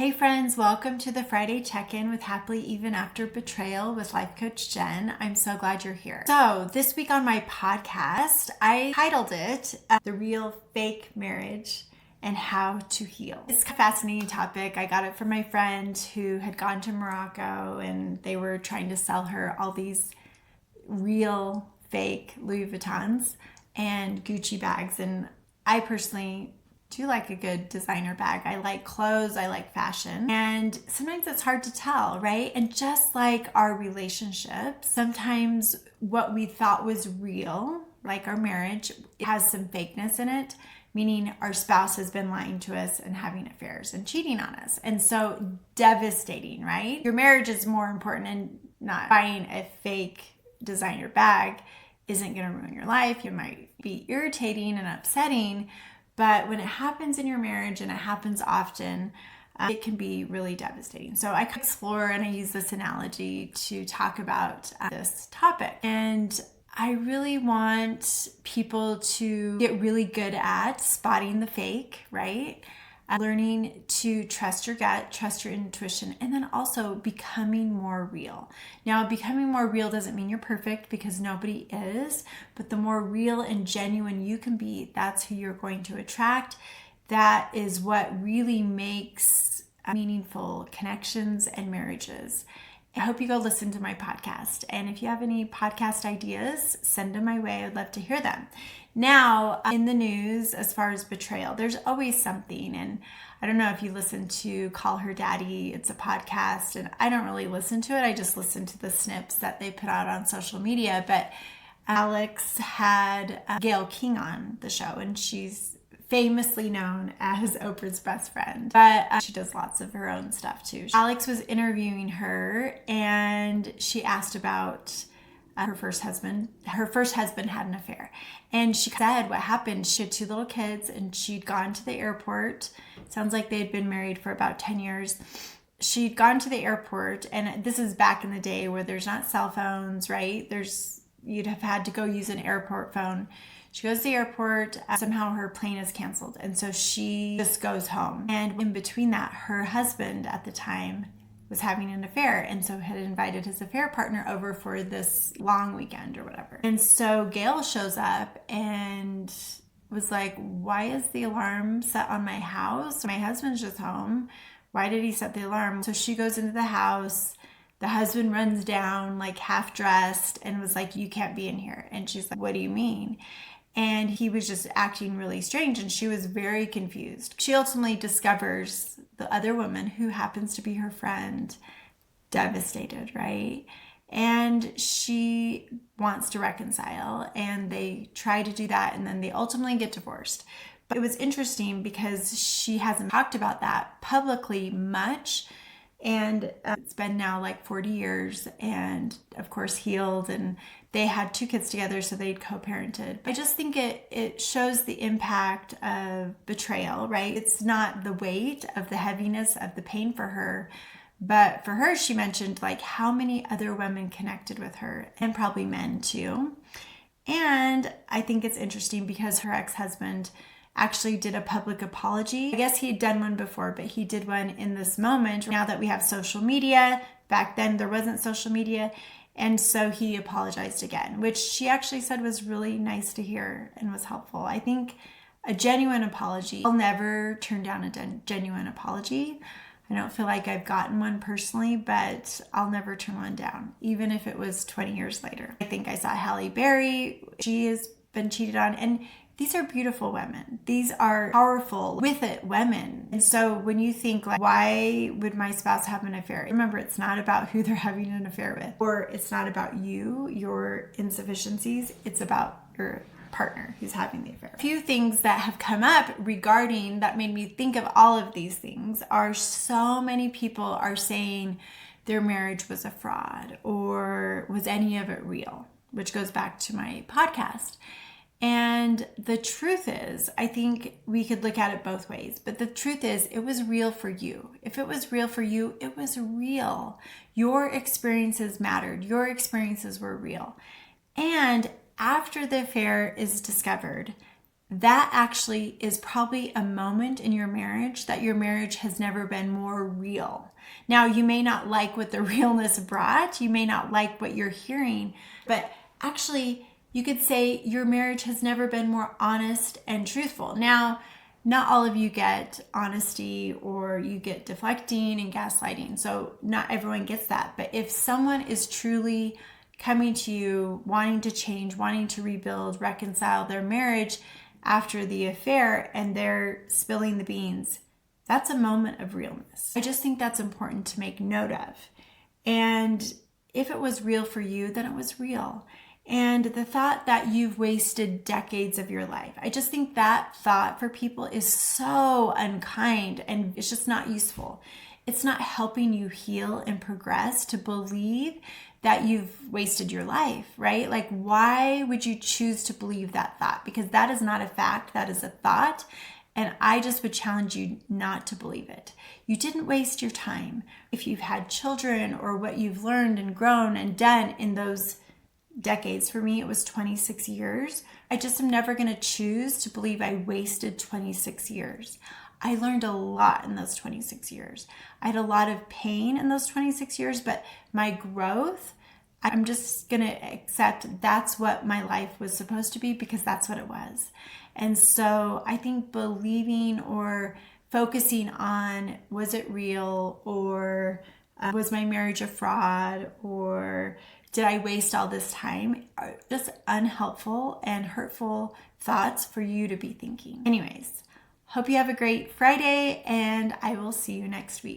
Hey friends, welcome to the Friday check-in with Happily Even After Betrayal with Life Coach Jen. I'm so glad you're here. So this week on my podcast, I titled it The Real Fake Marriage and How to Heal. It's a fascinating topic. I got it from my friend who had gone to Morocco and they were trying to sell her all these real fake Louis Vuittons and Gucci bags. And I personally do like a good designer bag. I like clothes, I like fashion, and sometimes it's hard to tell, right? And just like our relationships, sometimes what we thought was real, like our marriage, has some fakeness in it, meaning our spouse has been lying to us and having affairs and cheating on us. And so devastating, right? Your marriage is more important, and not buying a fake designer bag isn't going to ruin your life. You might be irritating and upsetting, but when it happens in your marriage, and it happens often, it can be really devastating. So I explore and I use this analogy to talk about this topic. And I really want people to get really good at spotting the fake, right? Learning to trust your gut, trust your intuition, and then also becoming more real. Now, becoming more real doesn't mean you're perfect, because nobody is, but the more real and genuine you can be, that's who you're going to attract. That is what really makes meaningful connections and marriages. I hope you go listen to my podcast. And if you have any podcast ideas, send them my way. I'd love to hear them. Now, in the news, as far as betrayal, there's always something. And I don't know if you listen to Call Her Daddy. It's a podcast, and I don't really listen to it. I just listen to the snips that they put out on social media. But Alex had Gail King on the show, and she's famously known as Oprah's best friend, but she does lots of her own stuff too. Alex was interviewing her, and she asked about her first husband. Her first husband had an affair, and she said what happened. She had 2 little kids, and she'd gone to the airport. Sounds like they had been married for about 10 years. She'd gone to the airport, and this is back in the day where there's not cell phones, right? You'd have had to go use an airport phone. She goes to the airport, somehow her plane is canceled, and so she just goes home. And in between that, her husband at the time was having an affair, and so had invited his affair partner over for this long weekend or whatever. And so Gail shows up and was like, why is the alarm set on my house? My husband's just home. Why did he set the alarm? So she goes into the house. The husband runs down like half dressed and was like, you can't be in here. And she's like, what do you mean? And he was just acting really strange, and she was very confused. She ultimately discovers the other woman, who happens to be her friend, devastated, right? And she wants to reconcile, and they try to do that, and then they ultimately get divorced. But it was interesting because she hasn't talked about that publicly much. And it's been now like 40 years, and of course healed, and they had 2 kids together, so they'd co-parented. I just think it shows the impact of betrayal, right? It's not the weight of the heaviness of the pain for her, but for her, she mentioned like how many other women connected with her, and probably men too. And I think it's interesting because her ex-husband actually did a public apology. I guess he had done one before, but he did one in this moment. Now that we have social media, back then there wasn't social media. And so he apologized again, which she actually said was really nice to hear and was helpful. I think a genuine apology, I'll never turn down a genuine apology. I don't feel like I've gotten one personally, but I'll never turn one down, even if it was 20 years later. I think I saw Halle Berry. She has been cheated on, and these are beautiful women. These are powerful, with it women. And so when you think like, why would my spouse have an affair? Remember, it's not about who they're having an affair with, or it's not about you, your insufficiencies. It's about your partner who's having the affair. A few things that have come up regarding that made me think of all of these things are so many people are saying their marriage was a fraud, or was any of it real, which goes back to my podcast. And the truth is, I think we could look at it both ways, but the truth is, it was real for you. If it was real for you, it was real. Your experiences mattered. Your experiences were real. And after the affair is discovered, that actually is probably a moment in your marriage that your marriage has never been more real. Now, you may not like what the realness brought, you may not like what you're hearing, but actually, you could say your marriage has never been more honest and truthful. Now, not all of you get honesty, or you get deflecting and gaslighting. So not everyone gets that. But if someone is truly coming to you, wanting to change, wanting to rebuild, reconcile their marriage after the affair, and they're spilling the beans, that's a moment of realness. I just think that's important to make note of. And if it was real for you, then it was real. And the thought that you've wasted decades of your life, I just think that thought for people is so unkind, and it's just not useful. It's not helping you heal and progress to believe that you've wasted your life, right? Like, why would you choose to believe that thought? Because that is not a fact, that is a thought. And I just would challenge you not to believe it. You didn't waste your time. If you've had children, or what you've learned and grown and done in those decades, for me, it was 26 years. I just am never going to choose to believe I wasted 26 years. I learned a lot in those 26 years. I had a lot of pain in those 26 years, but my growth, I'm just going to accept that's what my life was supposed to be, because that's what it was. And so I think believing or focusing on, was it real, or was my marriage a fraud, or did I waste all this time, are just unhelpful and hurtful thoughts for you to be thinking. Anyways, hope you have a great Friday, and I will see you next week.